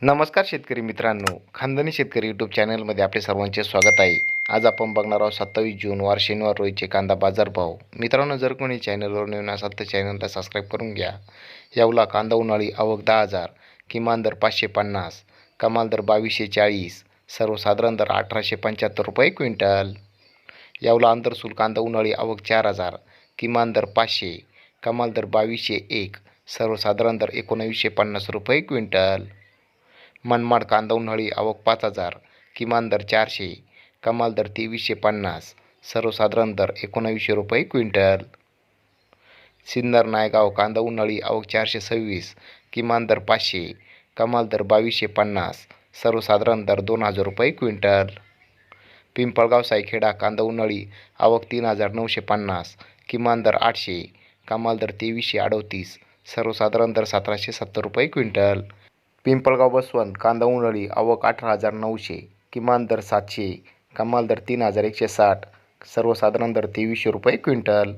नमस्कार शेतकरी मित्रांनो, खानदानी शेतकरी यूट्यूब चॅनलमध्ये आपले सर्वांचे स्वागत आहे. आज आपण बघणार आहोत 27 जून वार शनिवार रोजीचे कांदा बाजारभाव. मित्रांनो, जर कोणी चॅनलवर नवीन असाल तर चॅनलला सबस्क्राईब करून घ्या. यावला कांदा उन्हाळी आवक 10,000, किमान दर 550, कमाल दर 2240, सर्वसाधारण दर 1875 रुपये क्विंटल. यावला आंतरसूल कांदा उन्हाळी आवक 4,000, किमान दर 500, कमाल दर 2201, सर्वसाधारण दर 1950 रुपये क्विंटल. मनमाड कांदा उन्हाळी आवक 5,000, किमान दर 400, कमाल दर 2350, सर्वसाधारण दर 1900 रुपये क्विंटल. सिन्नर नायगाव कांदा उन्हाळी आवक 426, किमान दर 500, कमाल दर 2250, सर्वसाधारण दर 2000 रुपये क्विंटल. पिंपळगाव सायखेडा कांदा उन्हाळी आवक 3,950, किमान दर 800, कमाल दर 2338, सर्वसाधारण दर 1770 रुपये क्विंटल. पिंपळगाव बसवंत कांदा उन्हाळी आवक 18,900, किमान दर 700, कमाल दर 3,160, सर्वसाधारण दर 2300 रुपये क्विंटल.